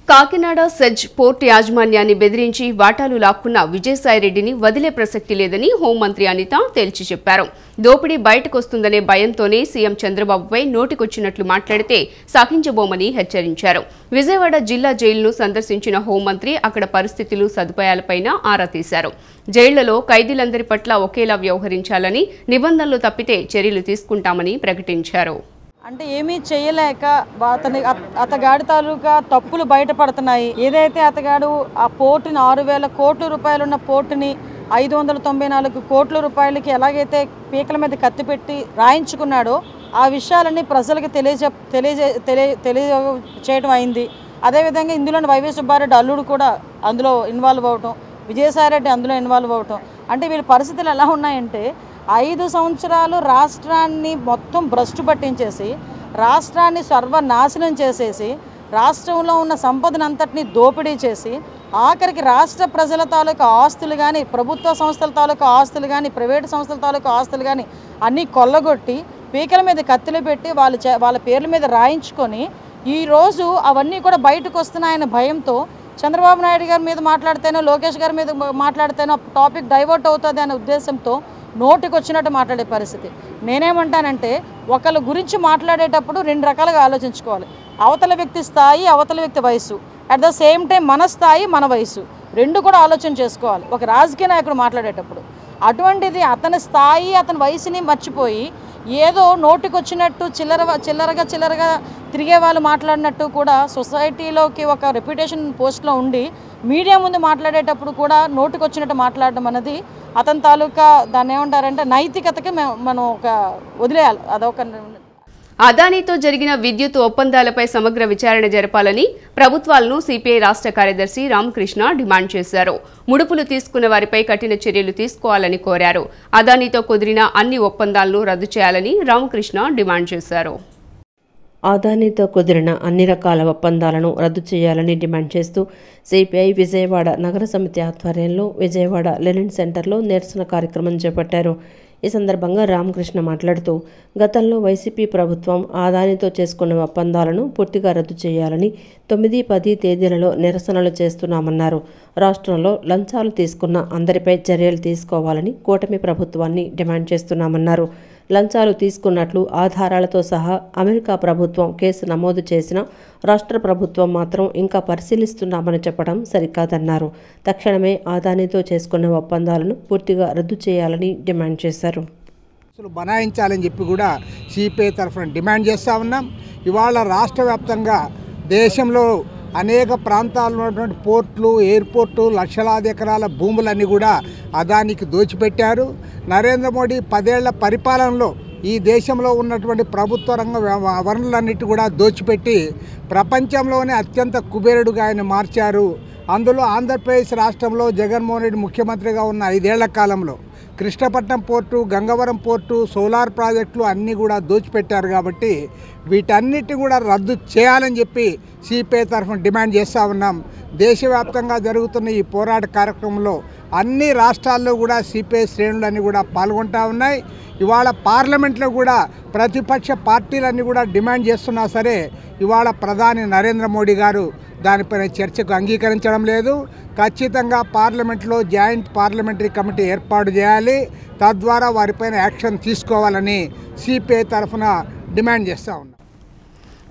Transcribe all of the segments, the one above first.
Kakinada SEZ port యాజమాన్యాన్ని బెదిరించి వాటాలు లాక్కున్న విజయసాయిరెడ్డిని వదిలే ప్రసక్తి లేదని హోంమంత్రి అనిత తేల్చి చెప్పారు. దోపిడీ బయటకొస్తుందనే భయంతోనే సీఎం చంద్రబాబుపై నోటికొచ్చినట్లు మాట్లాడితే సహించబోమని హెచ్చరించారు. విజయవాడ జిల్లా జైలును సందర్శించిన హోంమంత్రి అక్కడ పరిస్థితులు సదుపాయాలపైన ఆరా తీశారు. జైళ్లలో ఖైదీలందరి పట్ల ఒకేలా వ్యవహరించాలని, నిబంధనలు తప్పితే చర్యలు తీసుకుంటామని ప్రకటించారు. అంటే ఏమీ చేయలేక అతగాడి తాలూకా తప్పులు బయటపడుతున్నాయి. ఏదైతే అతగాడు ఆ పోర్టుని 6,000 కోట్ల రూపాయలున్న పోర్టుని 594 కోట్ల రూపాయలకి ఎలాగైతే పీకల మీద కత్తి పెట్టి రాయించుకున్నాడో ఆ విషయాలన్నీ ప్రజలకు తెలియజేయడం అయింది. అదేవిధంగా ఇందులోని వైవి సుబ్బారెడ్డి అల్లుడు కూడా అందులో ఇన్వాల్వ్ అవటం, విజయసాయిరెడ్డి అందులో ఇన్వాల్వ్ అవటం, అంటే వీళ్ళ పరిస్థితులు ఎలా ఉన్నాయంటే 5 సంవత్సరాలు రాష్ట్రాన్ని మొత్తం భ్రష్టు పట్టించేసి, రాష్ట్రాన్ని సర్వనాశనం చేసేసి, రాష్ట్రంలో ఉన్న సంపదనంతటినీ దోపిడీ చేసి, ఆఖరికి రాష్ట్ర ప్రజల తాలూకా ఆస్తులు కానీ, ప్రభుత్వ సంస్థల తాలూకా ఆస్తులు కానీ, ప్రైవేటు సంస్థల తాలూకా ఆస్తులు కానీ అన్నీ కొల్లగొట్టి పీకల మీద కత్తులు పెట్టి వాళ్ళ పేర్ల మీద రాయించుకొని ఈరోజు అవన్నీ కూడా బయటకు వస్తున్నాయన్న భయంతో చంద్రబాబు నాయుడు గారి మీద మాట్లాడితేనో, లోకేష్ గారి మీద మాట్లాడితేనో టాపిక్ డైవర్ట్ అవుతుంది అనే ఉద్దేశంతో నోటికి వచ్చినట్టు మాట్లాడే పరిస్థితి. నేనేమంటానంటే ఒకళ్ళ గురించి మాట్లాడేటప్పుడు 2 రకాలుగా ఆలోచించుకోవాలి. అవతల వ్యక్తి స్థాయి, అవతల వ్యక్తి వయసు, అట్ ద సేమ్ టైం మన స్థాయి, మన వయసు, 2 కూడా ఆలోచన చేసుకోవాలి ఒక రాజకీయ నాయకుడు మాట్లాడేటప్పుడు. అటువంటిది అతని స్థాయి, అతని వయసుని మర్చిపోయి ఏదో నోటికి వచ్చినట్టు చిల్లరగా తిరిగే వాళ్ళు మాట్లాడినట్టు కూడా సొసైటీలోకి ఒక రెప్యుటేషన్ పోస్ట్లో ఉండి మీడియా ముందు మాట్లాడేటప్పుడు కూడా నోటికి వచ్చినట్టు మాట్లాడడం అనేది అతని తాలూకా దాన్ని ఏమంటారంటే నైతికతకి మనం ఒక వదిలేయాలి. అదొక అదానీతో జరిగిన విద్యుత్ ఒప్పందాలపై సమగ్ర విచారణ జరపాలని ప్రభుత్వాలను సిపిఐ రాష్ట్ర కార్యదర్శి రామకృష్ణ డిమాండ్ చేశారు. ముడుపులు తీసుకున్న వారిపై కఠిన చర్యలు తీసుకోవాలని కోరారు. అదానీతో కుదిరిన అన్ని ఒప్పందాలను రద్దు చేయాలని రామకృష్ణ డిమాండ్ చేశారు. అదానీతో కుదిరిన అన్ని రకాల ఒప్పందాలను రద్దు చేయాలని డిమాండ్ చేస్తూ సిపిఐ విజయవాడ నగర సమితి ఆధ్వర్యంలో విజయవాడ లెనిన్ సెంటర్లో నిరసన కార్యక్రమం చేపట్టారు. ఈ సందర్భంగా రామకృష్ణ మాట్లాడుతూ గతంలో వైసీపీ ప్రభుత్వం అదానీతో చేసుకున్న ఒప్పందాలను పూర్తిగా రద్దు చేయాలని 9, 10 తేదీలలో నిరసనలు చేస్తున్నామన్నారు. రాష్ట్రంలో లంచాలు తీసుకున్న అందరిపై చర్యలు తీసుకోవాలని కూటమి ప్రభుత్వాన్ని డిమాండ్ చేస్తున్నామన్నారు. లంచాలు తీసుకున్నట్లు ఆధారాలతో సహా అమెరికా ప్రభుత్వం కేసు నమోదు చేసిన రాష్ట్ర ప్రభుత్వం మాత్రం ఇంకా పరిశీలిస్తున్నామని చెప్పడం సరికాదన్నారు. తక్షణమే అదానీతో చేసుకున్న ఒప్పందాలను పూర్తిగా రద్దు చేయాలని డిమాండ్ చేశారు. బనాయించాలని చెప్పి కూడా సిపిఐ తరఫున డిమాండ్ చేస్తూ ఉన్నాం. ఇవాళ రాష్ట్ర వ్యాప్తంగా దేశంలో అనేక ప్రాంతాల్లో ఉన్నటువంటి పోర్టులు, ఎయిర్పోర్టు, లక్షలాది ఎకరాల భూములన్నీ కూడా అదానికి దోచిపెట్టారు. నరేంద్ర మోడీ 10 ఏళ్ల పరిపాలనలో ఈ దేశంలో ఉన్నటువంటి ప్రభుత్వ రంగ వనరులన్నిటి కూడా దోచిపెట్టి ప్రపంచంలోనే అత్యంత కుబేరుడుగా ఆయన మార్చారు. అందులో ఆంధ్రప్రదేశ్ రాష్ట్రంలో జగన్మోహన్ రెడ్డి ముఖ్యమంత్రిగా ఉన్న 5 ఏళ్ల కాలంలో Krishnapatnam port, Gangavaram port, solar ప్రాజెక్టులు అన్నీ కూడా దోచిపెట్టారు. కాబట్టి వీటన్నిటి కూడా రద్దు చేయాలని చెప్పి సిపిఐ తరఫున డిమాండ్ చేస్తూ ఉన్నాం. దేశవ్యాప్తంగా జరుగుతున్న ఈ పోరాట కార్యక్రమంలో అన్ని రాష్ట్రాల్లో కూడా సిపిఐ శ్రేణులన్నీ కూడా పాల్గొంటూ ఉన్నాయి. ఇవాళ పార్లమెంట్లో కూడా ప్రతిపక్ష పార్టీలన్నీ కూడా డిమాండ్ చేస్తున్నా సరే ఇవాళ ప్రధాని నరేంద్ర మోడీ గారు దానిపైన చర్చకు అంగీకరించడం లేదు. ఖచ్చితంగా పార్లమెంట్లో జాయింట్ పార్లమెంటరీ కమిటీ ఏర్పాటు చేయాలి, తద్వారా వారిపైన యాక్షన్ తీసుకోవాలని సిపిఐ తరఫున డిమాండ్ చేస్తూ ఉన్నాం.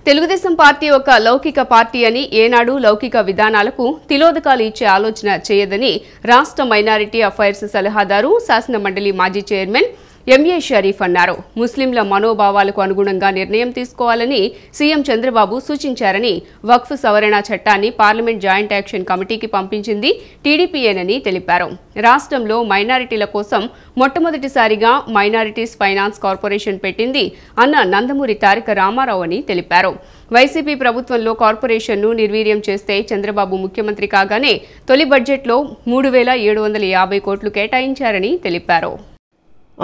తెలుగుదేశం పార్టీ ఒక లౌకిక పార్టీ అని, ఏనాడు లౌకిక విధానాలకు తిలోదకాలు ఇచ్చే ఆలోచన చేయదని రాష్ట్ర మైనారిటీ అఫైర్స్ సలహాదారు, శాసనమండలి మాజీ చైర్మన్ ఎంఏ షరీఫ్ అన్నారు. ముస్లింల మనోభావాలకు అనుగుణంగా నిర్ణయం తీసుకోవాలని సీఎం చంద్రబాబు సూచించారని, వక్ఫ్ సవరణ చట్టాన్ని పార్లమెంట్ జాయింట్ యాక్షన్ కమిటీకి పంపించింది టీడీపీయేనని తెలిపారు. రాష్ట్రంలో మైనారిటీల కోసం మొట్టమొదటిసారిగా మైనారిటీస్ ఫైనాన్స్ కార్పొరేషన్ పెట్టింది అన్న నందమూరి తారక రామారావు అని తెలిపారు. వైసీపీ ప్రభుత్వంలో కార్పొరేషన్ను నిర్వీర్యం చేస్తే చంద్రబాబు ముఖ్యమంత్రి కాగానే తొలి బడ్జెట్లో 3,750 కోట్లు కేటాయించారని తెలిపారు.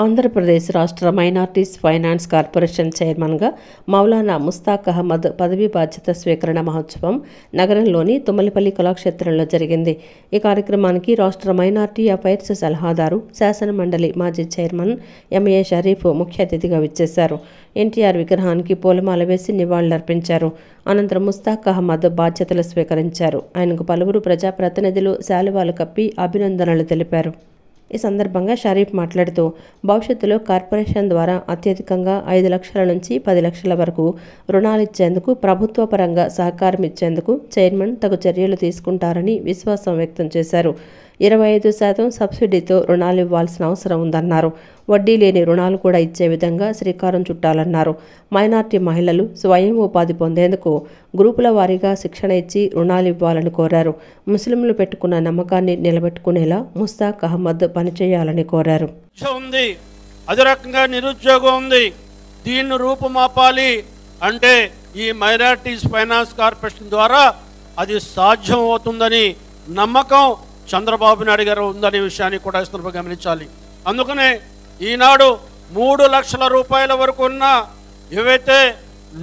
ఆంధ్రప్రదేశ్ రాష్ట్ర మైనార్టీస్ ఫైనాన్స్ కార్పొరేషన్ చైర్మన్గా మౌలానా ముస్తాక్ అహ్మద్ పదవీ బాధ్యత స్వీకరణ మహోత్సవం నగరంలోని తుమ్మలపల్లి కళాక్షేత్రంలో జరిగింది. ఈ కార్యక్రమానికి రాష్ట్ర మైనార్టీ అఫైర్స్ సలహాదారు, శాసనమండలి మాజీ చైర్మన్ ఎంఏ షరీఫ్ ముఖ్య అతిథిగా విచ్చేశారు. ఎన్టీఆర్ విగ్రహానికి పూలమాల వేసి నివాళులర్పించారు. అనంతరం ముస్తాక్ అహ్మద్ బాధ్యతలు స్వీకరించారు. ఆయనకు పలువురు ప్రజాప్రతినిధులు శాలువాలు కప్పి అభినందనలు తెలిపారు. ఈ సందర్భంగా షరీఫ్ మాట్లాడుతూ భవిష్యత్తులో కార్పొరేషన్ ద్వారా అత్యధికంగా 5 లక్షల నుంచి 10 లక్షల వరకు రుణాలిచ్చేందుకు ప్రభుత్వ పరంగా సహకారం ఇచ్చేందుకు చైర్మన్ తగు చర్యలు తీసుకుంటారని విశ్వాసం వ్యక్తం చేశారు. 25% సబ్సిడీతో రుణాలు ఇవ్వాల్సిన అవసరం ఉందన్నారు. వడ్డీ లేని రుణాలు కూడా ఇచ్చే విధంగా శ్రీకారం చుట్టాలన్నారు. మైనార్టీ మహిళలు స్వయం ఉపాధి పొందేందుకు గ్రూపుల వారీగా శిక్షణ ఇచ్చి రుణాలు ఇవ్వాలని కోరారు. ముస్లింలు పెట్టుకున్న నమ్మకాన్ని నిలబెట్టుకునేలా ముస్తాక్ అహ్మద్ పనిచేయాలని కోరారు. అదే రకంగా నిరుద్యోగం ఉంది, దీన్ని రూపుమాపాలి అంటే ఈ మైనారిటీస్ ఫైనాన్స్ కార్పొరేషన్ ద్వారా అది సాధ్యం అవుతుందని నమ్మకం చంద్రబాబు నాయుడు గారు ఉందనే విషయాన్ని కూడా గమనించాలి. అందుకనే ఈనాడు 3 లక్షల రూపాయల వరకు ఉన్న ఏవైతే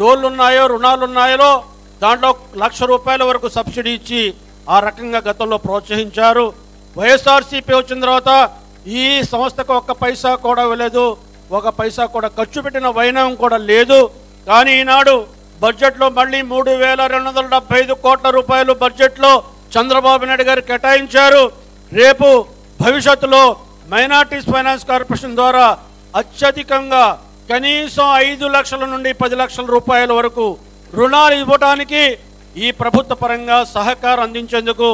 లోన్లు ఉన్నాయో, రుణాలు ఉన్నాయో దాంట్లో 1 లక్ష రూపాయల వరకు సబ్సిడీ ఇచ్చి ఆ రకంగా గతంలో ప్రోత్సహించారు. వైఎస్ఆర్సీపీ వచ్చిన తర్వాత ఈ సంస్థకు 1 పైసా కూడా ఇవ్వలేదు, 1 పైసా కూడా ఖర్చు పెట్టిన వైనం కూడా లేదు. కానీ ఈనాడు బడ్జెట్లో మళ్ళీ 3,275 కోట్ల రూపాయలు బడ్జెట్లో చంద్రబాబు నాయుడు గారు కేటాయించారు. రేపు భవిష్యత్తులో మైనార్టీస్ ఫైనాన్స్ కార్పొరేషన్ ద్వారా అత్యధికంగా కనీసం 5 లక్షల నుండి 10 లక్షల రూపాయల వరకు రుణాలు ఇవ్వడానికి ఈ ప్రభుత్వ పరంగా సహకారం అందించేందుకు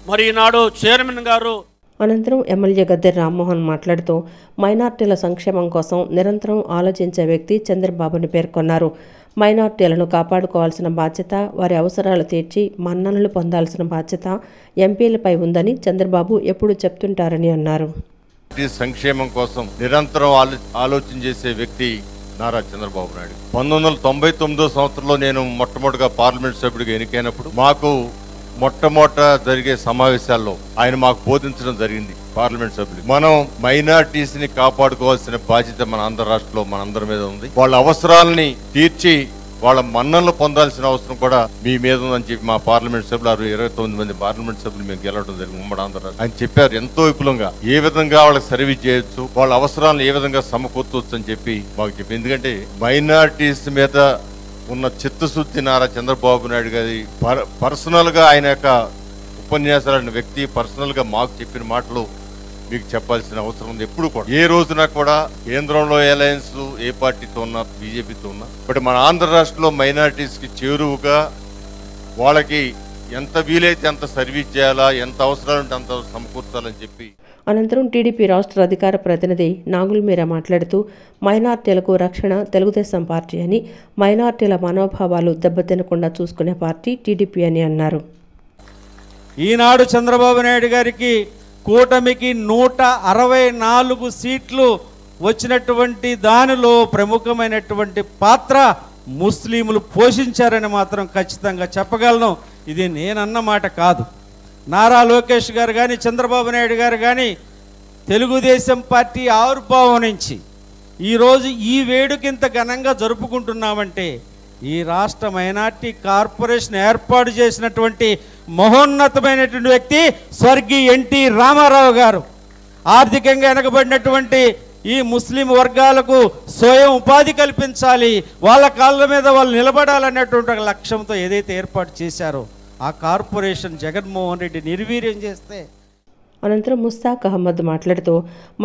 మరి ఈనాడు చైర్మన్ గారు. అనంతరం ఎమ్మెల్యే గద్దె రామ్మోహన్ మాట్లాడుతూ మైనార్టీల సంక్షేమం కోసం నిరంతరం ఆలోచించే వ్యక్తి చంద్రబాబుని పేర్కొన్నారు. మైనార్టీలను కాపాడుకోవాల్సిన బాధ్యత, వారి అవసరాలు తీర్చి మన్ననలు పొందాల్సిన బాధ్యత ఎంపీలపై ఉందని చంద్రబాబు ఎప్పుడు చెప్తుంటారని అన్నారు. సంక్షేమం కోసం నిరంతరం ఆలోచన చేసే వ్యక్తి నారా చంద్రబాబు నాయుడు. 1999 సంవత్సరంలో నేను మొట్టమొదటిగా పార్లమెంట్ సభ్యుడిగా ఎన్నికైనప్పుడు మాకు మొట్టమొదట జరిగే సమావేశాల్లో ఆయన మాకు బోధించడం జరిగింది. పార్లమెంట్ సభ్యులు మనం మైనార్టీస్ ని కాపాడుకోవాల్సిన బాధ్యత మన ఆంధ్ర రాష్ట్రంలో మనందరి మీద ఉంది. వాళ్ళ అవసరాలని తీర్చి వాళ్ళ మన్ననలు పొందాల్సిన అవసరం కూడా మీ మీద ఉందని చెప్పి మా పార్లమెంట్ సభ్యులు 29 మంది పార్లమెంట్ సభ్యులు మేము గెలవడం జరిగింది ఉమ్మడి ఆంధ్ర రాష్ట్రం. ఆయన చెప్పారు ఎంతో విపులంగా ఏ విధంగా వాళ్ళకి సర్వీస్ చేయొచ్చు, వాళ్ళ అవసరాలను ఏ విధంగా సమకూర్చవచ్చు అని చెప్పి మాకు చెప్పి. ఎందుకంటే మైనార్టీస్ మీద ఉన్న చిత్తశుద్ధి నారా చంద్రబాబు నాయుడు గారి పర్సనల్ గా ఆయన యొక్క ఉపన్యాసాలైన వ్యక్తి పర్సనల్ గా మాకు చెప్పిన మాటలు మీకు చెప్పాల్సిన అవసరం ఉంది. ఎప్పుడు కూడా ఏ రోజున కూడా కేంద్రంలో అలయన్స్ ఏ పార్టీతో ఉన్నా, బీజేపీతో ఉన్నా, బట్ మన ఆంధ్ర రాష్ట్రంలో మైనారిటీస్ కి చేరువుగా వాళ్ళకి ఎంత వీలైతే అంత సర్వీస్ చేయాలా, ఎంత అవసరాలుంటే అంత సమకూర్చాలని చెప్పి. అనంతరం టీడీపీ రాష్ట్ర అధికార ప్రతినిధి నాగుల్ మీరా మాట్లాడుతూ మైనార్టీలకు రక్షణ తెలుగుదేశం పార్టీ అని, మైనార్టీల మనోభావాలు దెబ్బతినకుండా చూసుకునే పార్టీ టీడీపీ అని అన్నారు. ఈనాడు చంద్రబాబు నాయుడు గారికి కూటమికి 164 సీట్లు వచ్చినటువంటి దానిలో ప్రముఖమైనటువంటి పాత్ర ముస్లింలు పోషించారని మాత్రం ఖచ్చితంగా చెప్పగలను. ఇది నేనన్న మాట కాదు. నారా లోకేష్ గారు కానీ, చంద్రబాబు నాయుడు గారు కానీ తెలుగుదేశం పార్టీ ఆవిర్భావం నుంచి ఈరోజు ఈ వేడుక ఇంత ఘనంగా జరుపుకుంటున్నామంటే ఈ రాష్ట్ర మైనార్టీ కార్పొరేషన్ ఏర్పాటు చేసినటువంటి మహోన్నతమైనటువంటి వ్యక్తి స్వర్గీయ ఎన్టీ రామారావు గారు. ఆర్థికంగా వెనకబడినటువంటి ఈ ముస్లిం వర్గాలకు స్వయం ఉపాధి కల్పించాలి, వాళ్ళ కాళ్ళ మీద వాళ్ళు నిలబడాలనేటువంటి ఒక లక్ష్యంతో ఏదైతే ఏర్పాటు చేశారో ఆ కార్పొరేషన్ జగన్మోహన్ రెడ్డి నిర్వీర్యం చేస్తే. అనంతరం ముస్తాక్ అహ్మద్ మాట్లాడుతూ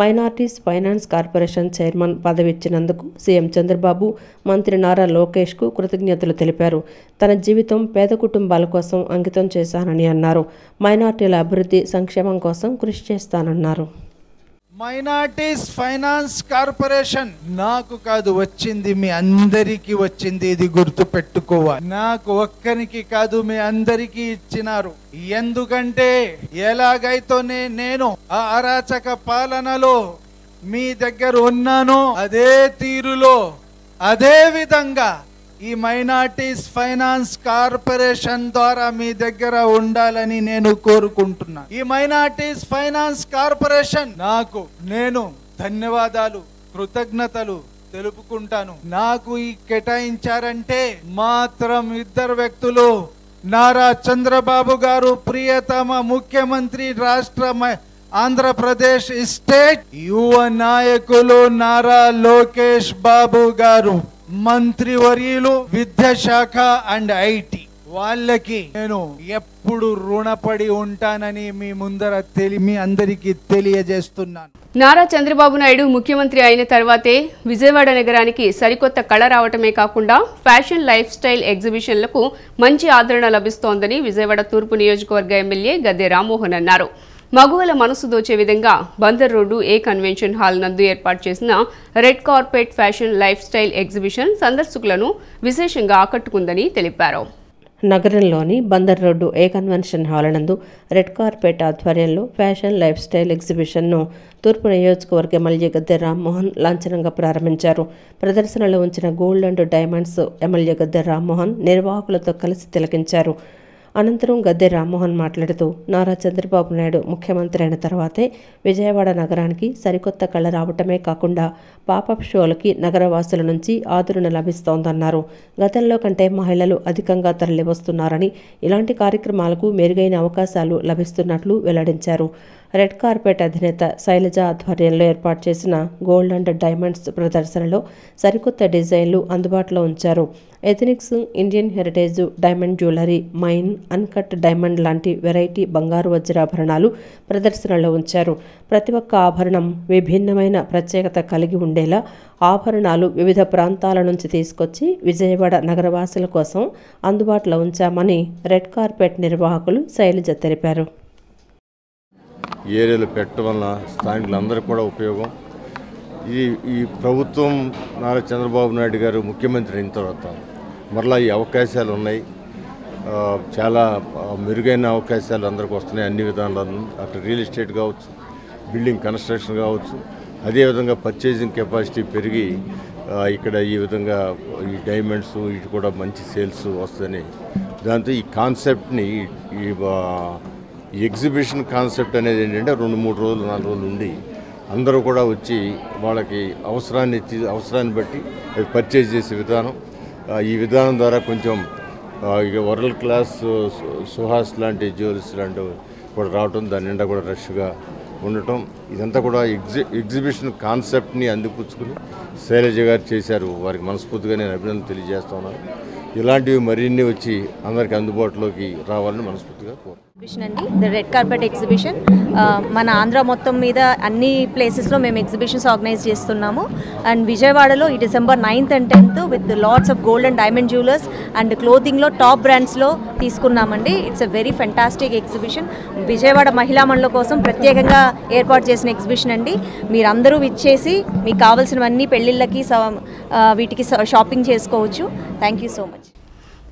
మైనార్టీస్ ఫైనాన్స్ కార్పొరేషన్ చైర్మన్ పదవి ఇచ్చినందుకు సీఎం చంద్రబాబు, మంత్రి నారా లోకేష్కు కృతజ్ఞతలు తెలిపారు. తన జీవితం పేద కుటుంబాల కోసం అంకితం చేశానని అన్నారు. మైనార్టీల అభివృద్ధి సంక్షేమం కోసం కృషి చేస్తానన్నారు. మైనార్టీస్ ఫైనాన్స్ కార్పొరేషన్ నాకు కాదు వచ్చింది, మీ అందరికీ వచ్చింది. ఇది గుర్తు పెట్టుకోవాలి. నాకు ఒక్కరికి కాదు, మీ అందరికీ ఇచ్చినారు. ఎందుకంటే ఎలాగైతేనే నేను ఆ అరాచక పాలనలో మీ దగ్గర ఉన్నానో అదే తీరులో, అదే విధంగా ఈ మైనార్టీస్ ఫైనాన్స్ కార్పొరేషన్ ద్వారా మీ దగ్గర ఉండాలని నేను కోరుకుంటున్నా. ఈ మైనార్టీస్ ఫైనాన్స్ కార్పొరేషన్ నాకు నేను ధన్యవాదాలు కృతజ్ఞతలు తెలుపుకుంటాను. నాకు ఈ కేటాయించారంటే మాత్రం ఇద్దరు వ్యక్తులు, నారా చంద్రబాబు గారు ప్రియతమ ముఖ్యమంత్రి రాష్ట్ర ఆంధ్రప్రదేశ్ స్టేట్, యువ నాయకులు నారా లోకేష్ బాబు గారు, మంత్రివర్యులు విద్యాశాఖ అండ్ ఐటీ, వాళ్ళకి నేను ఎప్పుడు రుణపడి ఉంటానని మీ అందరికీ తెలియజేస్తున్నాను. నారా చంద్రబాబు నాయుడు ముఖ్యమంత్రి అయిన తర్వాతే విజయవాడ నగరానికి సరికొత్త కళ రావటమే కాకుండా ఫ్యాషన్ లైఫ్ స్టైల్ ఎగ్జిబిషన్లకు మంచి ఆదరణ లభిస్తోందని విజయవాడ తూర్పు నియోజకవర్గ ఎమ్మెల్యే గద్దె రామ్మోహన్ అన్నారు. మగువల మనసు దోచే విధంగా Bandar road A convention hall నందు ఏర్పాటు చేసిన red carpet fashion lifestyle exhibition సందర్శకులను విశేషంగా ఆకట్టుకుందని తెలిపారు. నగరంలోని Bandar road A convention hall నందు రెడ్ కార్పెట్ ఆధ్వర్యంలో ఫ్యాషన్ లైఫ్ స్టైల్ ఎగ్జిబిషన్ను తూర్పు నియోజకవర్గ ఎమ్మెల్యే గద్దె రామ్మోహన్ లాంఛనంగా ప్రారంభించారు. ప్రదర్శనలో ఉంచిన gold and diamonds MLA Gadde Rammohan నిర్వాహకులతో కలిసి తిలకించారు. అనంతరం గద్దె రామ్మోహన్ మాట్లాడుతూ నారా చంద్రబాబు నాయుడు ముఖ్యమంత్రి అయిన తర్వాతే విజయవాడ నగరానికి సరికొత్త కళ రావటమే కాకుండా పాపప్ షోలకి నగరవాసుల నుంచి ఆదరణ లభిస్తోందన్నారు. గతంలో కంటే మహిళలు అధికంగా తరలివస్తున్నారని, ఇలాంటి కార్యక్రమాలకు మెరుగైన అవకాశాలు లభిస్తున్నట్లు వెల్లడించారు. రెడ్ కార్పెట్ అధినేత శైలజ ఆధ్వర్యంలో ఏర్పాటు చేసిన గోల్డ్ అండ్ డైమండ్స్ ప్రదర్శనలో సరికొత్త డిజైన్లు అందుబాటులో ఉంచారు. Ethnics, Indian heritage, diamond jewellery, mine, uncut diamond లాంటి వెరైటీ బంగారు వజ్రాభరణాలు ప్రదర్శనలో ఉంచారు. ప్రతి ఒక్క ఆభరణం విభిన్నమైన ప్రత్యేకత కలిగి ఉండేలా ఆభరణాలు వివిధ ప్రాంతాల నుంచి తీసుకొచ్చి విజయవాడ నగరవాసుల కోసం అందుబాటులో ఉంచామని రెడ్ కార్పెట్ నిర్వాహకులు శైలజ తెలిపారు. ఏరియాలో పెట్టడం వలన స్థానికులందరికీ కూడా ఉపయోగం. ఈ ప్రభుత్వం నారా చంద్రబాబు నాయుడు గారు ముఖ్యమంత్రి అయిన తర్వాత మరలా ఈ అవకాశాలు ఉన్నాయి. చాలా మెరుగైన అవకాశాలు అందరికీ వస్తున్నాయి అన్ని విధానాలను. అక్కడ రియల్ ఎస్టేట్ కావచ్చు, బిల్డింగ్ కన్స్ట్రక్షన్ కావచ్చు, అదేవిధంగా పర్చేసింగ్ కెపాసిటీ పెరిగి ఇక్కడ ఈ విధంగా ఈ డైమండ్స్ ఇటు కూడా మంచి సేల్స్ వస్తాయని, దాంతో ఈ కాన్సెప్ట్ని ఈ ఎగ్జిబిషన్ కాన్సెప్ట్ అనేది ఏంటంటే 2-3 రోజులు 4 రోజులు ఉండి అందరూ కూడా వచ్చి వాళ్ళకి అవసరాన్ని బట్టి అది పర్చేజ్ చేసే విధానం. ఈ విధానం ద్వారా కొంచెం ఇక వరల్డ్ క్లాస్ సుహాస్ లాంటి జ్యువెలర్స్ లాంటివి కూడా రావటం, దాని నిండా కూడా రష్గా ఉండటం, ఇదంతా కూడా ఎగ్జిబిషన్ కాన్సెప్ట్ని అందిపుచ్చుకుని శైలజ గారు చేశారు. వారికి మనస్ఫూర్తిగా నేను అభినందన తెలియజేస్తా ఉన్నాను. ఇలాంటివి మరిన్ని వచ్చి అందరికి అందుబాటులోకి రావాలని మనస్ఫూర్తిగా కోరుతున్నాను. అండి ద రెడ్ కార్పెట్ ఎగ్జిబిషన్ మన ఆంధ్ర మొత్తం మీద అన్ని ప్లేసెస్లో మేము ఎగ్జిబిషన్స్ ఆర్గనైజ్ చేస్తున్నాము. అండ్ విజయవాడలో ఈ December 9th and 10th with lots of gold and diamond jewellers and క్లోతింగ్లో టాప్ బ్రాండ్స్లో తీసుకున్నామండి. It's a very fantastic exhibition. Vijayawada మహిళా మండలి కోసం ప్రత్యేకంగా ఏర్పాటు చేసిన ఎగ్జిబిషన్ అండి. మీరందరూ విచ్చేసి మీకు కావాల్సినవన్నీ పెళ్ళిళ్ళకి వీటికి షాపింగ్ చేసుకోవచ్చు. Thank you so much.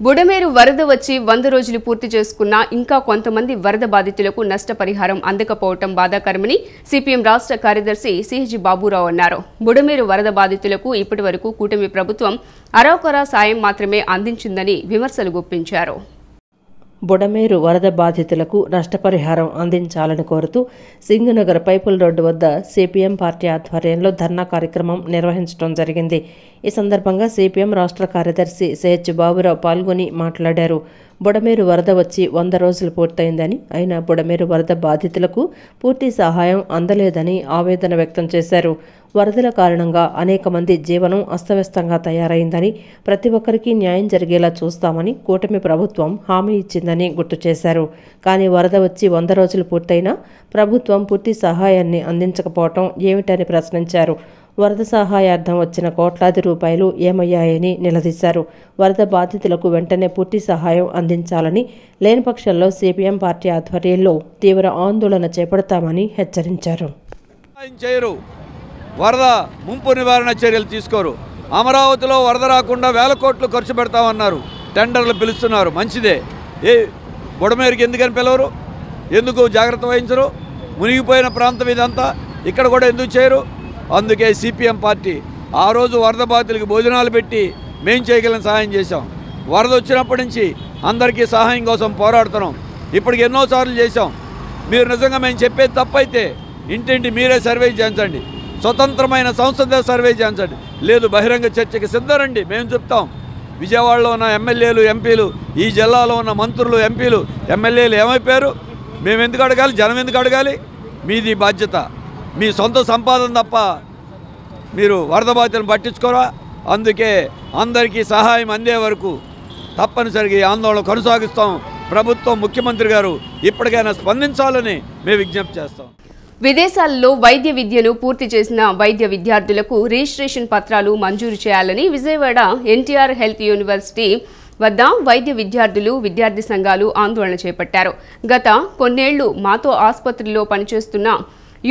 Budameru వరద వచ్చి 100 రోజులు పూర్తి చేసుకున్నా ఇంకా కొంతమంది వరద బాధితులకు నష్టపరిహారం అందకపోవటం బాధాకరమని సిపిఎం రాష్ట్ర కార్యదర్శి సిహెచ్ బాబురావు అన్నారు. బుడమేరు వరద బాధితులకు ఇప్పటి వరకు కూటమి ప్రభుత్వం అరకొర సాయం మాత్రమే అందించిందని విమర్శలు గుప్పించారు. బుడమేరు వరద బాధితులకు నష్టపరిహారం అందించాలని కోరుతూ సింగనగర్ పైపుల్ రోడ్డు వద్ద సిపిఎం పార్టీ ఆధ్వర్యంలో ధర్నా కార్యక్రమం నిర్వహించడం జరిగింది. ఈ సందర్భంగా సిపిఎం రాష్ట్ర కార్యదర్శి సిహెచ్ బాబురావు పాల్గొని మాట్లాడారు. బుడమేరు వరద వచ్చి 100 రోజులు పూర్తయిందని, అయినా బుడమేరు వరద బాధితులకు పూర్తి సహాయం అందలేదని ఆవేదన వ్యక్తం చేశారు. వరదల కారణంగా అనేక మంది జీవనం అస్తవ్యస్తంగా తయారైందని, ప్రతి ఒక్కరికి న్యాయం జరిగేలా చూస్తామని కూటమి ప్రభుత్వం హామీ ఇచ్చిందని గుర్తు చేశారు. కానీ వరద వచ్చి 100 రోజులు పూర్తయినా ప్రభుత్వం పూర్తి సహాయాన్ని అందించకపోవటం ఏమిటని ప్రశ్నించారు. వరద సహాయార్థం వచ్చిన కోట్లాది రూపాయలు ఏమయ్యాయని నిలదీశారు. వరద బాధితులకు వెంటనే పూర్తి సహాయం అందించాలని, లేని పక్షంలో సిపిఎం పార్టీ ఆధ్వర్యంలో తీవ్ర ఆందోళన చేపడతామని హెచ్చరించారు. వరద ముంపు నివారణ చర్యలు తీసుకోరు. అమరావతిలో వరద రాకుండా 1000 కోట్లు ఖర్చు పెడతామన్నారు. టెండర్లు పిలుస్తున్నారు, మంచిదే. బుడమేరుకి ఎందుకని పిలవరు? ఎందుకు జాగ్రత్త వహించరు? మునిగిపోయిన ప్రాంతం ఇదంతా, ఇక్కడ కూడా ఎందుకు చేయరు? అందుకే సిపిఎం పార్టీ ఆ రోజు వరద బాధితులకు భోజనాలు పెట్టి మేం చేయగలిగిన సహాయం చేశాం. వరద వచ్చినప్పటి నుంచి అందరికీ సహాయం కోసం పోరాడుతున్నాం. ఇప్పటికి ఎన్నోసార్లు చేశాం. మీరు నిజంగా మేము చెప్పేది తప్పైతే ఇంటింటి మీరే సర్వే చేయించండి. స్వతంత్రమైన సంస్థ సర్వే చేయించండి. లేదు బహిరంగ చర్చకి సిద్ధరండి, మేము చెప్తాం. విజయవాడలో ఉన్న ఎమ్మెల్యేలు ఎంపీలు, ఈ జిల్లాలో ఉన్న మంత్రులు ఎంపీలు ఎమ్మెల్యేలు ఏమైపోయారు? మేము ఎందుకు అడగాలి? జనం ఎందుకు అడగాలి? మీది బాధ్యత. మీ సొంత సంపాదన తప్ప మీరు వరద బాధ్యతను పట్టించుకోరా. అందుకే అందరికీ సహాయం అందే వరకు తప్పనిసరిగా ఈ ఆందోళన కొనసాగిస్తాం. ప్రభుత్వం, ముఖ్యమంత్రి గారు ఇప్పటికైనా స్పందించాలని మేము విజ్ఞప్తి చేస్తాం. విదేశాల్లో వైద్య విద్యను పూర్తి చేసిన వైద్య విద్యార్థులకు రిజిస్ట్రేషన్ పత్రాలు మంజూరు చేయాలని విజయవాడ ఎన్టీఆర్ హెల్త్ యూనివర్సిటీ వద్ద వైద్య విద్యార్థులు, విద్యార్థి సంఘాలు ఆందోళన చేపట్టారు. గత కొన్నేళ్లు మాతో ఆసుపత్రిలో పనిచేస్తున్న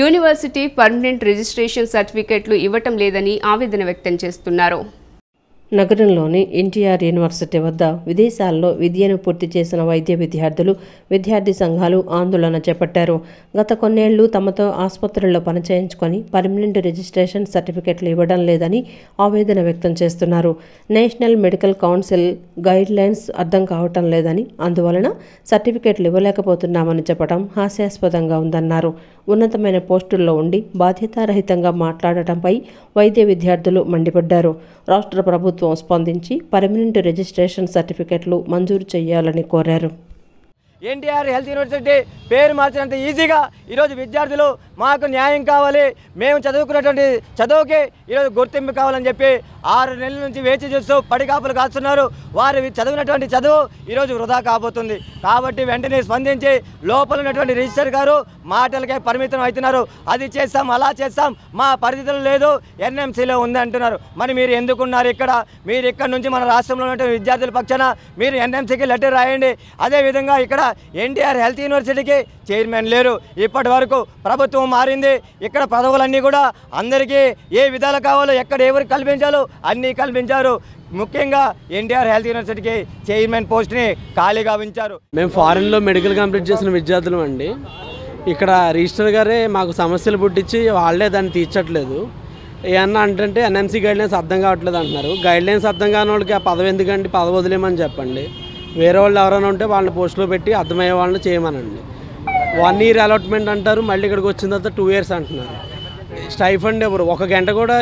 యూనివర్సిటీ పర్మనెంట్ రిజిస్ట్రేషన్ సర్టిఫికెట్లు ఇవ్వటం లేదని ఆవేదన వ్యక్తం చేస్తున్నారు. నగరంలోని ఎన్టీఆర్ యూనివర్సిటీ వద్ద విదేశాల్లో విద్యను పూర్తి చేసిన వైద్య విద్యార్థులు, విద్యార్థి సంఘాలు ఆందోళన చేపట్టారు. గత కొన్నేళ్లు తమతో ఆసుపత్రుల్లో పనిచేయించుకొని పర్మనెంట్ రిజిస్ట్రేషన్ సర్టిఫికెట్లు ఇవ్వడం లేదని ఆవేదన వ్యక్తం చేస్తున్నారు. National medical council guide lines అర్థం కావటం లేదని, అందువలన సర్టిఫికెట్లు ఇవ్వలేకపోతున్నామని చెప్పడం హాస్యాస్పదంగా ఉందన్నారు. ఉన్నతమైన పోస్టుల్లో ఉండి బాధ్యతారహితంగా మాట్లాడటంపై వైద్య విద్యార్థులు మండిపడ్డారు. రాష్ట్ర ప్రభుత్వం స్పందించి పర్మనెంట్ రిజిస్ట్రేషన్ సర్టిఫికెట్లు మంజూరు చేయాలని కోరారు. ఎన్టీఆర్ హెల్త్ యూనివర్సిటీ పేరు మార్చినంత ఈజీగా ఈరోజు విద్యార్థులు మాకు న్యాయం కావాలి, మేము చదువుకున్నటువంటి చదువుకి ఈరోజు గుర్తింపు కావాలని చెప్పి 6 నెలల నుంచి వేచి చూస్తూ పడికాపులు కాస్తున్నారు. వారు చదివినటువంటి చదువు ఈరోజు వృధా కాబోతుంది. కాబట్టి వెంటనే స్పందించి లోపల ఉన్నటువంటి రిజిస్టర్ గారు మాటలకే పరిమితం అవుతున్నారు. అది చేస్తాం, అలా చేస్తాం, మా పరిధిలో లేదు, ఎన్ఎంసీలో ఉంది అంటున్నారు. మరి మీరు ఎందుకున్నారు ఇక్కడ? మీరు ఇక్కడ నుంచి మన రాష్ట్రంలో ఉన్నటువంటి విద్యార్థుల పక్షాన మీరు ఎన్ఎంసీకి లెటర్ రాయండి. అదేవిధంగా ఇక్కడ ఎన్టీఆర్ హెల్త్ యూనివర్సిటీకి చైర్మన్ లేరు. ఇప్పటి వరకు ప్రభుత్వం మారింది. ఇక్కడ పదవులన్నీ కూడా అందరికీ ఏ విధాలు కావాలో, ఎక్కడ ఎవరికి కల్పించాలో అన్నీ కల్పించారు. ముఖ్యంగా ఎన్టీఆర్ హెల్త్ యూనివర్సిటీకి చైర్మన్ పోస్ట్ని ఖాళీగా ఉంచారు. మేము ఫారెన్లో మెడికల్ కంప్లీట్ చేసిన విద్యార్థులు అండి. ఇక్కడ రిజిస్టర్ గారే మాకు సమస్యలు పుట్టించి వాళ్ళే దాన్ని తీర్చట్లేదు. ఏమన్నా అంటే ఎన్ఎంసీ గైడ్లైన్స్ అర్థం కావట్లేదు అంటున్నారు. గైడ్లైన్స్ అర్థం కాని వాళ్ళకి ఆ పదవి ఎందుకండి? పదవి వదిలేమని చెప్పండి. వేరే వాళ్ళు ఎవరైనా ఉంటే వాళ్ళని పోస్టులో పెట్టి అర్థమయ్యే వాళ్ళని చేయమనండి. 1 year అలాట్మెంట్ అంటారు, మళ్ళీ ఇక్కడికి వచ్చిన తర్వాత 2 years అంటున్నారు. స్టైఫండ్ ఎవరు? 1 గంట కూడా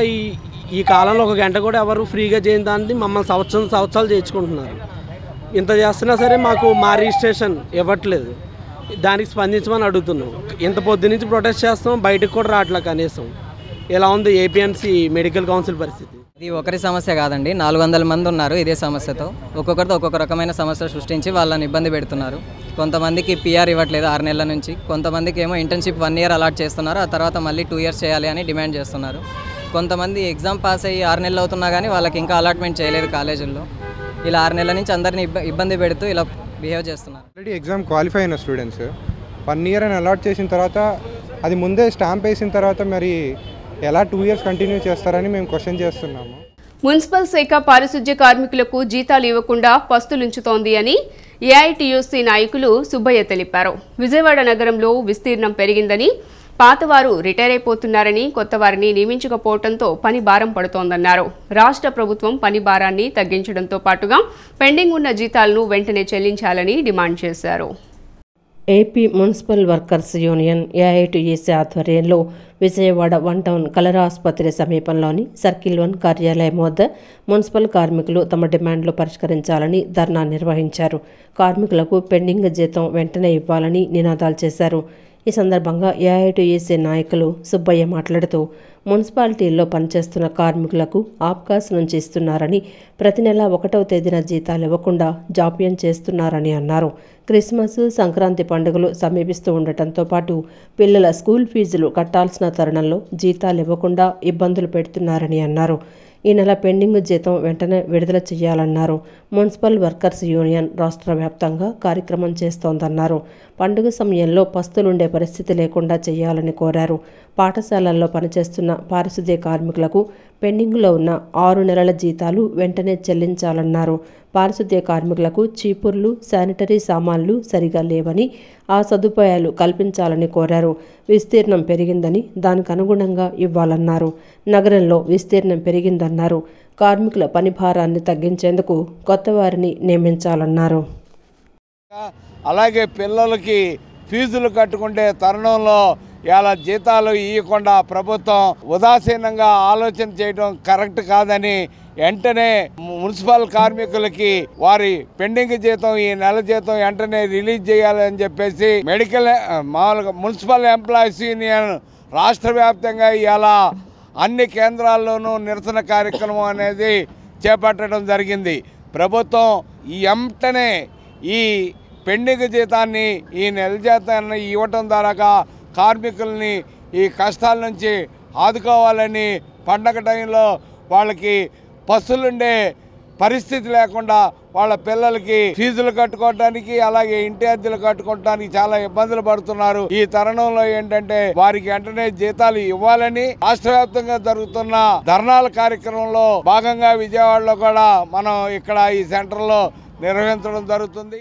ఈ కాలంలో 1 గంట కూడా ఎవరు ఫ్రీగా చేయని దాన్ని మమ్మల్ని సంవత్సరాలు చేయించుకుంటున్నారు. ఇంత చేస్తున్నా సరే మాకు మా రిజిస్ట్రేషన్ ఇవ్వట్లేదు. దానికి స్పందించమని అడుగుతున్నాం. ఇంత పొద్దు నుంచి ప్రొటెస్ట్ చేస్తాం, బయటకు కూడా రావట్లేదు కనీసం. ఇలా ఉంది ఏపీఎంసీ మెడికల్ కౌన్సిల్ పరిస్థితి. ఇది ఒకరి సమస్య కాదండి, 400 మంది ఉన్నారు ఇదే సమస్యతో. ఒక్కొక్కరితో ఒక్కొక్క రకమైన సమస్య సృష్టించి వాళ్ళని ఇబ్బంది పెడుతున్నారు. కొంతమందికి పిఆర్ ఇవ్వట్లేదు 6 నెలల నుంచి, కొంతమందికి ఏమో ఇంటర్న్షిప్ 1 year అలాట్ చేస్తున్నారు, ఆ తర్వాత మళ్ళీ 2 years చేయాలి అని డిమాండ్ చేస్తున్నారు. కొంతమంది ఎగ్జామ్ పాస్ అయ్యి 6 నెలలు అవుతున్నా కానీ వాళ్ళకి ఇంకా అలాట్మెంట్ చేయలేదు కాలేజీల్లో. ఇలా 6 నెలల నుంచి అందరినీ ఇబ్బంది పెడుతూ ఇలా బిహేవ్ చేస్తున్నారు. ఆల్రెడీ ఎగ్జామ్ క్వాలిఫై అయిన స్టూడెంట్స్ 1 year అని అలాట్ చేసిన తర్వాత అది ముందే స్టాంప్ వేసిన తర్వాత మరి ఎలా 2 years కంటిన్యూ చేస్తారని మేము క్వశ్చన్ చేస్తున్నాము. మున్సిపల్ శాఖ పారిశుధ్య కార్మికులకు జీతాలు ఇవ్వకుండా పస్తులుంచుతోంది అని ఏఐటీయూసీ నాయకులు సుబ్బయ్య తెలిపారు. విజయవాడ నగరంలో విస్తీర్ణం పెరిగిందని, పాతవారు రిటైర్ అయిపోతున్నారని, కొత్తవారిని నియమించకపోవడంతో పని భారం పడుతోందన్నారు. రాష్ట్ర ప్రభుత్వం పని భారాన్ని తగ్గించడంతో పాటుగా పెండింగ్ ఉన్న జీతాలను వెంటనే చెల్లించాలని డిమాండ్ చేశారు. AP municipal workers union AITUC ఆధ్వర్యంలో విజయవాడ 1 టౌన్ కలరా ఆసుపత్రి సమీపంలోని సర్కిల్ 1 కార్యాలయం వద్ద మున్సిపల్ కార్మికులు తమ డిమాండ్లు పరిష్కరించాలని ధర్నా నిర్వహించారు. కార్మికులకు పెండింగ్ జీతం వెంటనే ఇవ్వాలని నినాదాలు చేశారు. ఈ సందర్భంగా ఏఐటీయూసీ నాయకులు సుబ్బయ్య మాట్లాడుతూ మున్సిపాలిటీల్లో పనిచేస్తున్న కార్మికులకు ఆబ్కాస్ నుంచి ఇస్తున్నారని, ప్రతి నెల 1వ తేదీన జీతాలు ఇవ్వకుండా జాప్యం చేస్తున్నారని అన్నారు. క్రిస్మస్, సంక్రాంతి పండుగలు సమీపిస్తూ ఉండటంతో పాటు పిల్లల స్కూల్ ఫీజులు కట్టాల్సిన తరుణంలో జీతాలు ఇవ్వకుండా ఇబ్బందులు పెడుతున్నారని అన్నారు. ఈ నెల పెండింగ్ జీతం వెంటనే విడుదల చేయాలన్నారు. మున్సిపల్ వర్కర్స్ యూనియన్ రాష్ట్ర వ్యాప్తంగా కార్యక్రమం చేస్తోందన్నారు. పండుగ సమయంలో పస్తులుండే పరిస్థితి లేకుండా చేయాలని కోరారు. పాఠశాలల్లో పనిచేస్తున్న పారిశుధ్య కార్మికులకు పెండింగ్లో ఉన్న 6 నెలల జీతాలు వెంటనే చెల్లించాలన్నారు. పారిశుధ్య కార్మికులకు చీపుర్లు, శానిటరీ సామాన్లు సరిగా లేవని, ఆ సదుపాయాలు కల్పించాలని కోరారు. విస్తీర్ణం పెరిగిందని, దానికి అనుగుణంగా ఇవ్వాలన్నారు. నగరంలో విస్తీర్ణం పెరిగిందన్నారు. కార్మికుల పని భారాన్ని తగ్గించేందుకు కొత్త వారిని నియమించాలన్నారు. అలాగే పిల్లలకి ఫీజులు కట్టుకుంటే తరుణంలో ఇలా జీతాలు ఇవ్వకుండా ప్రభుత్వం ఉదాసీనంగా ఆలోచన చేయడం కరెక్ట్ కాదని వెంటనే మున్సిపల్ కార్మికులకి వారి పెండింగ్ జీతం ఈ నెల జీతం వెంటనే రిలీజ్ చేయాలని చెప్పేసి మామూలుగా మున్సిపల్ ఎంప్లాయీస్ యూనియన్ రాష్ట్ర వ్యాప్తంగా ఇలా అన్ని కేంద్రాల్లోనూ నిరసన కార్యక్రమం అనేది చేపట్టడం జరిగింది. ప్రభుత్వం వెంటనే ఈ పెండింగ్ జీతాన్ని ఈ నెల జీతాన్ని ఇవ్వటం ద్వారా కార్మికుల్ని ఈ కష్టాల నుంచి ఆదుకోవాలని, పండగ టైంలో వాళ్ళకి పస్తులుండే పరిస్థితి లేకుండా వాళ్ళ పిల్లలకి ఫీజులు కట్టుకోవడానికి అలాగే ఇంటి అద్దెలు కట్టుకోవడానికి చాలా ఇబ్బందులు పడుతున్నారు. ఈ తరుణంలో ఏంటంటే వారికి వెంటనే జీతాలు ఇవ్వాలని రాష్ట్ర వ్యాప్తంగా జరుగుతున్న ధర్నాల కార్యక్రమంలో భాగంగా విజయవాడలో కూడా మనం ఇక్కడ ఈ సెంటర్లో నిర్వహించడం జరుగుతుంది.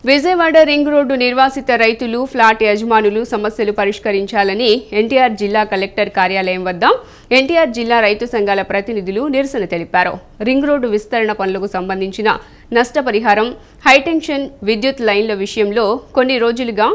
విజయవాడ రింగ్ రోడ్డు నిర్వాసిత రైతులు, ఫ్లాట్ యజమానులు సమస్యలు పరిష్కరించాలని ఎన్టీఆర్ జిల్లా కలెక్టర్ కార్యాలయం వద్ద ఎన్టీఆర్ జిల్లా రైతు సంఘాల ప్రతినిధులు నిరసన తెలిపారు. రింగ్ రోడ్డు విస్తరణ పనులకు సంబంధించిన నష్టపరిహారం, హైటెన్షన్ విద్యుత్ లైన్ల విషయంలో కొన్ని రోజులుగా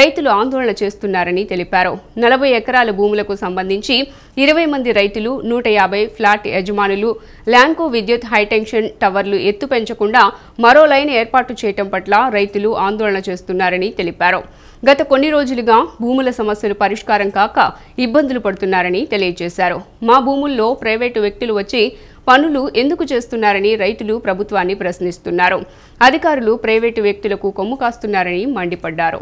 రైతులు ఆందోళన చేస్తున్నారని తెలిపారు. 40 ఎకరాల భూములకు సంబంధించి 20 మంది రైతులు, 150 ఫ్లాట్ యజమానులు ల్యాంకో విద్యుత్ హైటెన్షన్ టవర్లు ఎత్తు పెంచకుండా మరో లైన్ ఏర్పాటు చేయడం పట్ల రైతులు ఆందోళన చేస్తున్నారని తెలిపారు. గత కొన్ని రోజులుగా భూముల సమస్యలు పరిష్కారం కాక ఇబ్బందులు పడుతున్నారని తెలియజేశారు. మా భూముల్లో ప్రైవేటు వ్యక్తులు వచ్చి పనులు ఎందుకు చేస్తున్నారని రైతులు ప్రభుత్వాన్ని ప్రశ్నిస్తున్నారు. అధికారులు ప్రైవేటు వ్యక్తులకు కొమ్ము కాస్తున్నారని మండిపడ్డారు.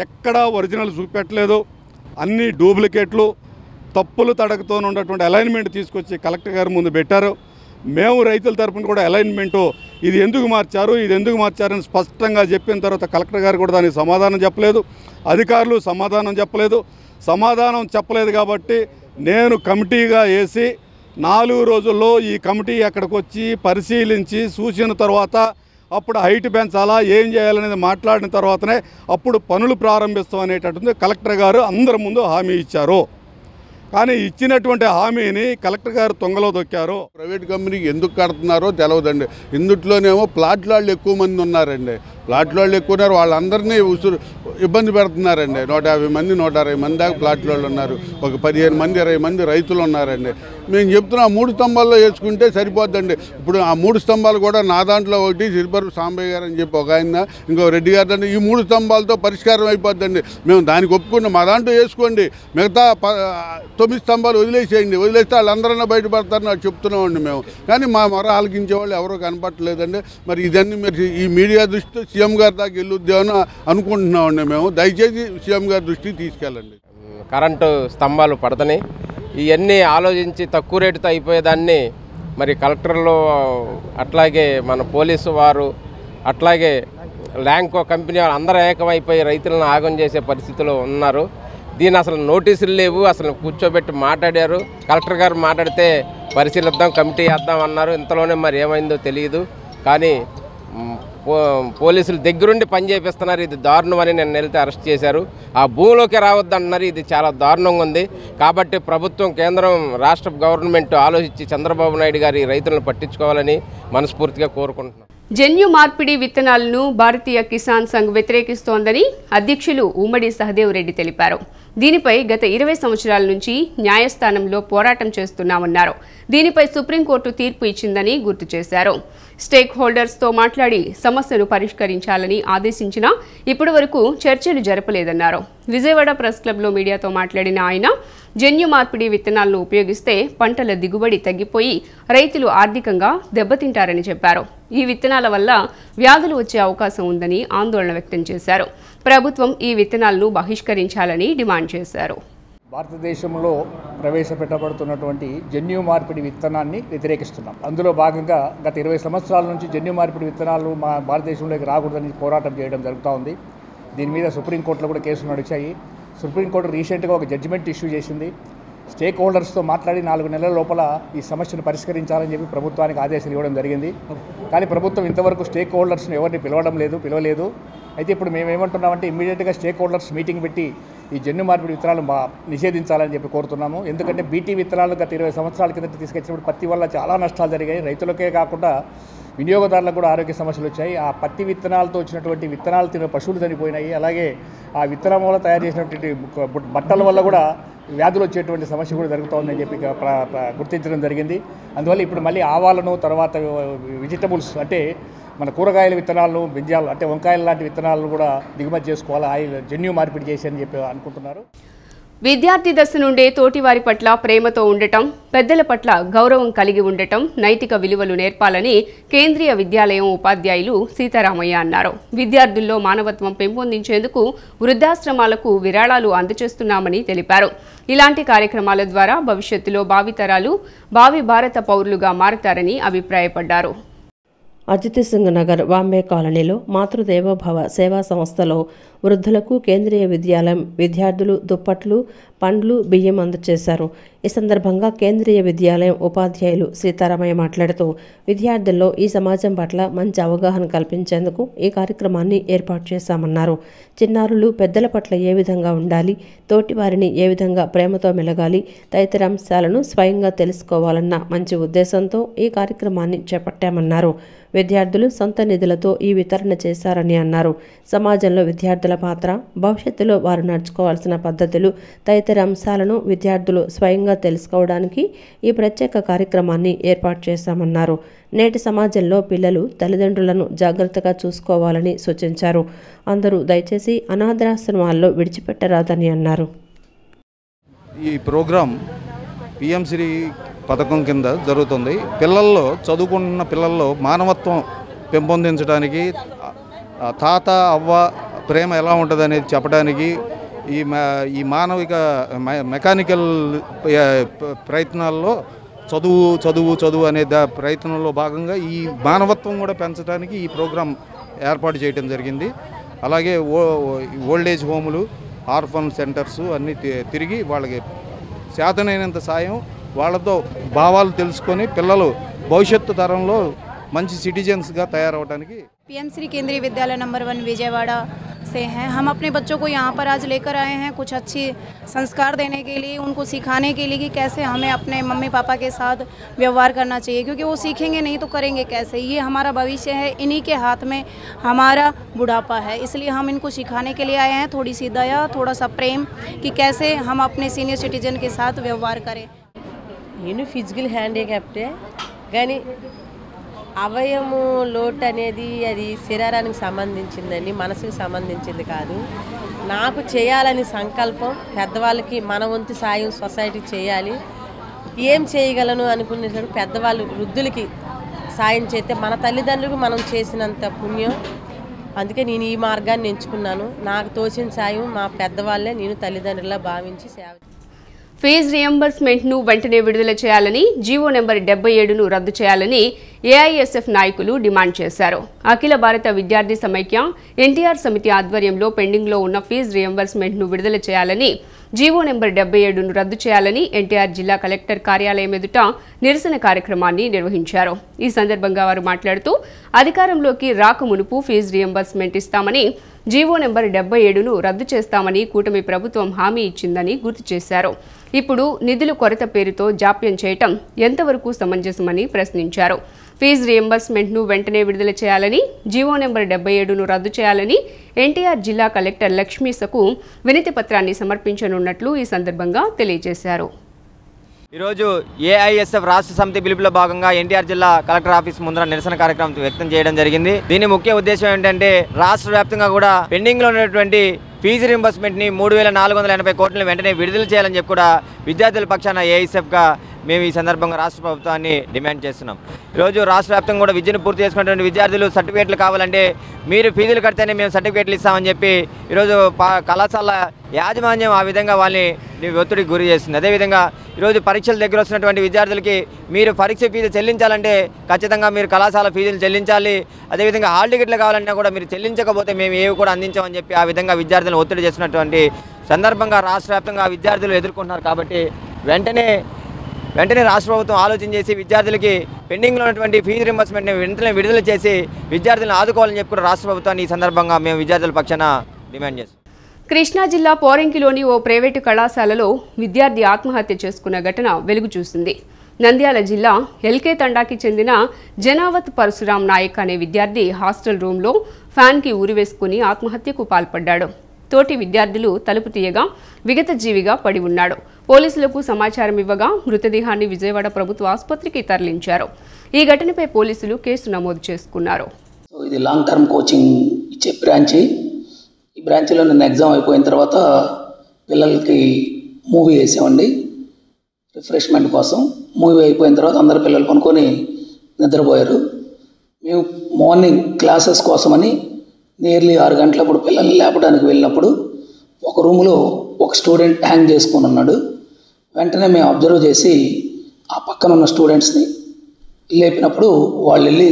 ఎక్కడా ఒరిజినల్ చూపెట్టలేదు, అన్ని డూప్లికేట్లు, తప్పులు తడకతో ఉన్నటువంటి అలైన్మెంట్ తీసుకొచ్చి కలెక్టర్ గారి ముందు పెట్టారు. మేము రైతుల తరపున కూడా అలైన్మెంటు ఇది ఎందుకు మార్చారని స్పష్టంగా చెప్పిన తర్వాత కలెక్టర్ గారు కూడా దానికి సమాధానం చెప్పలేదు, అధికారులు సమాధానం చెప్పలేదు. కాబట్టి నేను కమిటీగా వేసి 4 రోజుల్లో ఈ కమిటీ అక్కడికి వచ్చి పరిశీలించి చూసిన తర్వాత అప్పుడు హైట్ పెంచాలా ఏం చేయాలనేది మాట్లాడిన తర్వాతనే అప్పుడు పనులు ప్రారంభిస్తాం అనేటటువంటి కలెక్టర్ గారు అందరి ముందు హామీ ఇచ్చారు. కానీ ఇచ్చినటువంటి హామీని కలెక్టర్ గారు తొంగలో దొక్కారు. ప్రైవేట్ కంపెనీకి ఎందుకు కడుతున్నారో తెలియదండి. ఇందుట్లోనేమో ప్లాట్ వాళ్ళు ఎక్కువ మంది ఉన్నారండి, ప్లాట్ వాళ్ళు ఎక్కువ ఉన్నారు, వాళ్ళందరినీ ఇబ్బంది పెడుతున్నారండి. 150 మంది 160 మంది దాకా ప్లాట్ వాళ్ళు ఉన్నారు, ఒక 15 మంది 20 మంది రైతులు ఉన్నారండి. మేము చెప్తున్నాం 3 స్తంభాల్లో వేసుకుంటే సరిపోద్దండి. ఇప్పుడు ఆ 3 స్తంభాలు కూడా నా దాంట్లో ఒకటి సిరిపరు సాంబయ్య గారు అని చెప్పి ఒక ఆయన, ఇంకో రెడ్డి గారు అంటే ఈ 3 స్తంభాలతో పరిష్కారం అయిపోద్దండి. మేము దానికి ఒప్పుకున్నాం, మా దాంట్లో వేసుకోండి, మిగతా 9 స్తంభాలు వదిలేసేయండి, వదిలేస్తే వాళ్ళందరన్నా బయటపడతారని నాకు చెప్తున్నామండి మేము. కానీ మా మొర ఆలకించే వాళ్ళు ఎవరో కనపట్టలేదండి. మరి ఇదన్నీ మీరు ఈ మీడియా దృష్టితో సీఎం గారి దాకా వెళ్ళొద్దామని అనుకుంటున్నామండి మేము. దయచేసి సీఎం గారి దృష్టికి తీసుకెళ్ళండి. కరెంటు స్తంభాలు పడతాయి, ఇవన్నీ ఆలోచించి తక్కువ రేటుతో అయిపోయేదాన్ని మరి కలెక్టర్లు, అట్లాగే మన పోలీసు వారు, అట్లాగే ల్యాంకో కంపెనీ వారు అందరూ ఏకమైపోయి రైతులను ఆగం చేసే పరిస్థితిలో ఉన్నారు. దీని అసలు నోటీసులు లేవు, అసలు కూర్చోబెట్టి మాట్లాడారు. కలెక్టర్ గారు మాట్లాడితే పరిశీలిద్దాం, కమిటీ వేద్దాం అన్నారు. ఇంతలోనే మరి ఏమైందో తెలియదు. కానీ పోలీసులు దగ్గరుండి పని చేపిస్తున్నారు. ఇది దారుణం అని నేను వెళ్తే అరెస్ట్ చేశారు. ఆ భూమిలోకి రావద్దన్నారు. ఇది చాలా దారుణంగా ఉంది. కాబట్టి ప్రభుత్వం, కేంద్రం, రాష్ట్ర గవర్నమెంట్ ఆలోచించి చంద్రబాబు నాయుడు గారి రైతులను పట్టించుకోవాలని మనస్ఫూర్తిగా కోరుకుంటున్నాను. జన్యు మార్పిడి విత్తనాలను భారతీయ కిసాన్ సంఘ్ వ్యతిరేకిస్తోందని అధ్యక్షులు ఉమ్మడి సహదేవ్ రెడ్డి తెలిపారు. దీనిపై గత 20 సంవత్సరాల నుంచి న్యాయస్థానంలో పోరాటం చేస్తున్నామన్నారు. దీనిపై సుప్రీంకోర్టు తీర్పు ఇచ్చిందని గుర్తు చేశారు. స్టేక్ హోల్డర్స్తో మాట్లాడి సమస్యను పరిష్కరించాలని ఆదేశించినా ఇప్పటి వరకు చర్చలు జరపలేదన్నారు. విజయవాడ ప్రెస్ క్లబ్లో మీడియాతో మాట్లాడిన ఆయన జన్యు మార్పిడి విత్తనాలను ఉపయోగిస్తే పంటల దిగుబడి తగ్గిపోయి రైతులు ఆర్థికంగా దెబ్బతింటారని చెప్పారు. ఈ విత్తనాల వల్ల వ్యాధులు వచ్చే అవకాశం ఉందని ఆందోళన వ్యక్తం చేశారు. ప్రభుత్వం ఈ విత్తనాలను బహిష్కరించాలని డిమాండ్ చేశారు. భారతదేశంలో ప్రవేశపెట్టబడుతున్నటువంటి జన్యు మార్పిడి విత్తనాన్ని వ్యతిరేకిస్తున్నాం. అందులో భాగంగా గత 20 సంవత్సరాల నుంచి జన్యు మార్పిడి విత్తనాలు మా భారతదేశంలోకి రాకూడదని పోరాటం చేయడం జరుగుతూ ఉంది. దీని మీద సుప్రీంకోర్టులో కూడా కేసులు నడిచాయి. సుప్రీంకోర్టు రీసెంట్గా ఒక జడ్జిమెంట్ ఇష్యూ చేసింది. స్టేక్ హోల్డర్స్తో మాట్లాడి 4 నెలల లోపల ఈ సమస్యను పరిష్కరించాలని చెప్పి ప్రభుత్వానికి ఆదేశాలు ఇవ్వడం జరిగింది. కానీ ప్రభుత్వం ఇంతవరకు స్టేక్ హోల్డర్స్ను ఎవరిని పిలవలేదు. అయితే ఇప్పుడు మేము ఏమంటున్నామంటే ఇమ్మీడియట్గా స్టేక్ హోల్డర్స్ మీటింగ్ పెట్టి ఈ జన్యు మార్పిడి విత్తనాలు నిషేధించాలని చెప్పి కోరుతున్నాము. ఎందుకంటే బీటీ విత్తనాలు గత 20 సంవత్సరాల కింద తీసుకొచ్చినప్పుడు పత్తి వల్ల చాలా నష్టాలు జరిగాయి. రైతులకే కాకుండా వినియోగదారులకు కూడా ఆరోగ్య సమస్యలు వచ్చాయి. ఆ పత్తి విత్తనాలతో వచ్చినటువంటి విత్తనాలు తినే పశువులు చనిపోయినాయి. అలాగే ఆ విత్తనం వల్ల తయారు చేసినటువంటి బట్టల వల్ల కూడా వ్యాధులు వచ్చేటువంటి సమస్య కూడా జరుగుతుందని చెప్పి గుర్తించడం జరిగింది. అందువల్ల ఇప్పుడు మళ్ళీ ఆవాలను, తర్వాత వెజిటబుల్స్ అంటే మన కూరగాయల విత్తనాలను, బింజాలు అంటే వంకాయల లాంటి విత్తనాలను కూడా దిగుమతి చేసుకోవాలి, ఆయిల్ జన్యు మార్పిడి చేసి అని చెప్పి అనుకుంటున్నారు. విద్యార్థి దశ నుండే తోటివారి పట్ల ప్రేమతో ఉండటం, పెద్దల పట్ల గౌరవం కలిగి ఉండటం, నైతిక విలువలు నేర్పాలని కేంద్రీయ విద్యాలయం ఉపాధ్యాయులు సీతారామయ్య అన్నారు. విద్యార్థుల్లో మానవత్వం పెంపొందించేందుకు వృద్ధాశ్రమాలకు విరాళాలు అందజేస్తున్నామని తెలిపారు. ఇలాంటి కార్యక్రమాల ద్వారా భవిష్యత్తులో భావితరాలు భావి భారత పౌరులుగా మారతారని అభిప్రాయపడ్డారు. అజిత్ సింగ్ నగర్ బాంబే కాలనీలో మాతృదేవోభవ సేవా సంస్థలో వృద్ధులకు కేంద్రీయ విద్యాలయం విద్యార్థులు దుప్పట్లు, పండ్లు, బియ్యం అందజేశారు. ఈ సందర్భంగా కేంద్రీయ విద్యాలయం ఉపాధ్యాయులు సీతారామయ్య మాట్లాడుతూ విద్యార్థుల్లో ఈ సమాజం పట్ల మంచి అవగాహన కల్పించేందుకు ఈ కార్యక్రమాన్ని ఏర్పాటు చేశామన్నారు. చిన్నారులు పెద్దల పట్ల ఏ విధంగా ఉండాలి, తోటి వారిని ఏ విధంగా ప్రేమతో మెలగాలి తదితర అంశాలను స్వయంగా తెలుసుకోవాలన్న మంచి ఉద్దేశంతో ఈ కార్యక్రమాన్ని చేపట్టామన్నారు. విద్యార్థులు సొంత నిధులతో ఈ వితరణ చేశారని అన్నారు. సమాజంలో విద్యార్థుల పాత్ర, భవిష్యత్తులో వారు నడుచుకోవాల్సిన పద్ధతులు తదితర అంశాలను విద్యార్థులు స్వయంగా తెలుసుకోవడానికి ఈ ప్రత్యేక కార్యక్రమాన్ని ఏర్పాటు చేశామన్నారు. నేటి సమాజంలో పిల్లలు తల్లిదండ్రులను జాగ్రత్తగా చూసుకోవాలని సూచించారు. అందరూ దయచేసి అనాథాశ్రమాల్లో విడిచిపెట్టరాదని అన్నారు. ఈ ప్రోగ్రాం పిఎంశ్రీ పథకం కింద జరుగుతుంది. పిల్లల్లో చదువుకుంటున్న పిల్లల్లో మానవత్వం పెంపొందించడానికి, తాత అవ్వ ప్రేమ ఎలా ఉంటుంది అనేది చెప్పడానికి, ఈ మానవిక మెకానికల్ ప్రయత్నాల్లో చదువు అనే ప్రయత్నంలో భాగంగా ఈ మానవత్వం కూడా పెంచడానికి ఈ ప్రోగ్రాం ఏర్పాటు చేయడం జరిగింది. అలాగే ఓల్డేజ్ హోములు, ఆర్ఫన్ సెంటర్స్ అన్నీ తిరిగి వాళ్ళకి చేతనైనంత సాయం వాళ్ళతో భావాలు తెలుసుకొని పిల్లలు భవిష్యత్తు తరంలో మంచి సిటిజన్స్గా తయారవడానికి. पीएमश्री केंद्रीय विद्यालय नंबर 1 विजयवाड़ा से हैं। हम अपने बच्चों को यहाँ पर आज लेकर आए हैं कुछ अच्छी संस्कार देने के लिए, उनको सिखाने के लिए कि कैसे हमें अपने मम्मी पापा के साथ व्यवहार करना चाहिए, क्योंकि वो सीखेंगे नहीं तो करेंगे कैसे। ये हमारा भविष्य है, इन्हीं के हाथ में हमारा बुढ़ापा है। इसलिए हम इनको सिखाने के लिए आए हैं, थोड़ी सी दया, थोड़ा सा प्रेम, कि कैसे हम अपने सीनियर सिटीजन के साथ व्यवहार करें. నేను ఫిజికల్ హ్యాండిక్యాప్టే, కానీ అవయము లోటు అనేది అది శరీరానికి సంబంధించిందండి, మనసుకు సంబంధించింది కాదు. నాకు చేయాలని సంకల్పం, పెద్దవాళ్ళకి మన వంతు సాయం సొసైటీకి చేయాలి. ఏం చేయగలను అనుకునేటప్పుడు పెద్దవాళ్ళు వృద్ధులకి సాయం చేస్తే మన తల్లిదండ్రులకు మనం చేసినంత పుణ్యం. అందుకే నేను ఈ మార్గాన్ని ఎంచుకున్నాను. నాకు తోచిన సాయం మా పెద్దవాళ్ళే నేను తల్లిదండ్రులా భావించి సేవ. ఫీజు రియంబర్స్మెంట్ను వెంటనే విడుదల చేయాలని, జీవో నెంబర్ 77ను రద్దు చేయాలని ఏఐఎస్ఎఫ్ నాయకులు డిమాండ్ చేశారు. అఖిల భారత విద్యార్థి సమైక్య ఎన్టీఆర్ సమితి ఆధ్వర్యంలో పెండింగ్లో ఉన్న ఫీజు రియంబర్స్మెంట్ను విడుదల చేయాలని, జీవో నెంబర్ 77ను రద్దు చేయాలని ఎన్టీఆర్ జిల్లా కలెక్టర్ కార్యాలయం ఎదుట నిరసన కార్యక్రమాన్ని నిర్వహించారు. ఈ సందర్భంగా వారు మాట్లాడుతూ అధికారంలోకి రాకమునుపు ఫీజు రియంబర్స్మెంట్ ఇస్తామని, జీవో నెంబర్ 77ను రద్దు చేస్తామని కూటమి ప్రభుత్వం హామీ ఇచ్చిందని గుర్తు చేశారు. ఇప్పుడు నిధుల కొరత పేరుతో జాప్యం చేయటం ఎంతవరకు సమంజసమని ప్రశ్నించారు. ఫీజు రియంబర్స్మెంట్ను వెంటనే విడుదల చేయాలని, జీవో నెంబర్ 77ను రద్దు చేయాలని ఎన్టీఆర్ జిల్లా కలెక్టర్ లక్ష్మీసకు వినతి పత్రాన్ని సమర్పించనున్నట్లు ఈ సందర్భంగా తెలియజేశారు. ఈరోజు ఏఐఎస్ఎఫ్ రాష్ట్ర సమితి పిలుపులో భాగంగా ఎన్టీఆర్ జిల్లా కలెక్టర్ ఆఫీస్ ముందర నిరసన కార్యక్రమం వ్యక్తం చేయడం జరిగింది. దీని ముఖ్య ఉద్దేశం ఏంటంటే రాష్ట్ర వ్యాప్తంగా కూడా పెండింగ్లో ఉన్నటువంటి ఫీజు రింబర్స్మెంట్ని 3480 కోట్లను వెంటనే విడుదల చేయాలని చెప్పి కూడా విద్యార్థుల పక్షాన ఏఐఎస్ఎఫ్గా మేము ఈ సందర్భంగా రాష్ట్ర ప్రభుత్వాన్ని డిమాండ్ చేస్తున్నాం. ఈరోజు రాష్ట్ర వ్యాప్తంగా కూడా విద్యను పూర్తి చేసుకున్నటువంటి విద్యార్థులు సర్టిఫికేట్లు కావాలంటే మీరు ఫీజులు కడితేనే మేము సర్టిఫికేట్లు ఇస్తామని చెప్పి ఈరోజు కళాశాల యాజమాన్యం ఆ విధంగా వాళ్ళని ఒత్తిడికి గురి చేస్తుంది. అదేవిధంగా ఈరోజు పరీక్షల దగ్గర వస్తున్నటువంటి విద్యార్థులకి మీరు పరీక్ష ఫీజు చెల్లించాలంటే ఖచ్చితంగా మీరు కళాశాల ఫీజులు చెల్లించాలి. అదేవిధంగా హాల్ టికెట్లు కావాలన్నా కూడా మీరు చెల్లించకపోతే మేము ఏవి కూడా అందించామని చెప్పి ఆ విధంగా విద్యార్థులను ఒత్తిడి చేస్తున్నటువంటి సందర్భంగా రాష్ట్ర వ్యాప్తంగా విద్యార్థులు ఎదుర్కొంటున్నారు. కాబట్టి వెంటనే వెంటనే రాష్ట్ర ప్రభుత్వం ఆలోచన చేసి విద్యార్థులకి పెండింగ్లో ఉన్నటువంటి ఫీజు రింబర్స్మెంట్ని వెంటనే విడుదల చేసి విద్యార్థులను ఆదుకోవాలని చెప్పి కూడా రాష్ట్ర ప్రభుత్వాన్ని ఈ సందర్భంగా మేము విద్యార్థుల పక్షాన డిమాండ్ చేస్తాం. కృష్ణా జిల్లా పోరంకిలోని ఓ ప్రైవేటు కళాశాలలో విద్యార్థి ఆత్మహత్య చేసుకున్న ఘటన వెలుగు చూసింది. నంద్యాల జిల్లా ఎల్కే తండాకి చెందిన జనావత్ పరశురాం నాయక్ అనే విద్యార్థి హాస్టల్ రూమ్లో ఫ్యాన్కి ఊరివేసుకుని ఆత్మహత్యకు పాల్పడ్డాడు. తోటి విద్యార్థులు తలుపు తీయగా విగతజీవిగా పడి ఉన్నాడు. పోలీసులకు సమాచారం ఇవ్వగా మృతదేహాన్ని విజయవాడ ప్రభుత్వ ఆసుపత్రికి తరలించారు. ఈ ఘటనపై పోలీసులు కేసు నమోదు చేసుకున్నారు. ఇది లాంగ్ టర్మ్ కోచింగ్ ఇచ్చే బ్రాంచ్. ఈ బ్రాంచ్లో నిన్న ఎగ్జామ్ అయిపోయిన తర్వాత పిల్లలకి మూవీ వేసామండి రిఫ్రెష్మెంట్ కోసం. మూవీ అయిపోయిన తర్వాత అందరు పిల్లలు పనుకొని నిద్రపోయారు. మేము మార్నింగ్ క్లాసెస్ కోసమని నియర్లీ 6 గంటలప్పుడు పిల్లల్ని లేపడానికి వెళ్ళినప్పుడు ఒక రూమ్లో ఒక స్టూడెంట్ హ్యాంగ్ చేసుకొని ఉన్నాడు. వెంటనే మేము అబ్జర్వ్ చేసి ఆ పక్కన ఉన్న స్టూడెంట్స్ని లేపినప్పుడు వాళ్ళు వెళ్ళి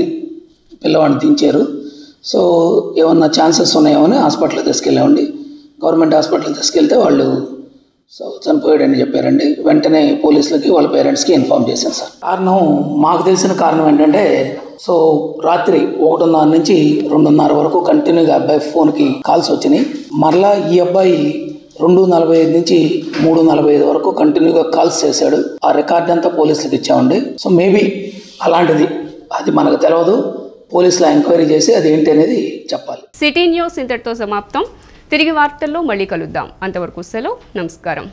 పిల్లవాడిని దించారు. సో ఏమన్నా ఛాన్సెస్ ఉన్నాయేమో అని హాస్పిటల్కి తీసుకెళ్ళామండి. గవర్నమెంట్ హాస్పిటల్కి తీసుకెళ్తే వాళ్ళు చనిపోయాడని చెప్పారండి. వెంటనే పోలీసులకి వాళ్ళ పేరెంట్స్కి ఇన్ఫార్మ్ చేశాను సార్. కారణం మాకు తెలిసిన కారణం ఏంటంటే సో రాత్రి 1:30 నుంచి 2:30 వరకు కంటిన్యూగా అబ్బాయి ఫోన్కి కాల్స్ వచ్చినాయి. మరలా ఈ అబ్బాయి 2:45 నుంచి 3:45 వరకు కంటిన్యూగా కాల్స్ చేశాడు. ఆ రికార్డ్ అంతా పోలీసులకు ఇచ్చామండి. సో మేబీ అలాంటిది అది మనకు తెలియదు. పోలీసులు ఎంక్వైరీ చేసి అది ఏంటి అనేది చెప్పాలి. సిటీ న్యూస్ ఇంతటితో సమాప్తం. తిరిగి వార్తల్లో మళ్ళీ కలుద్దాం. అంతవరకు సెలవు. నమస్కారం.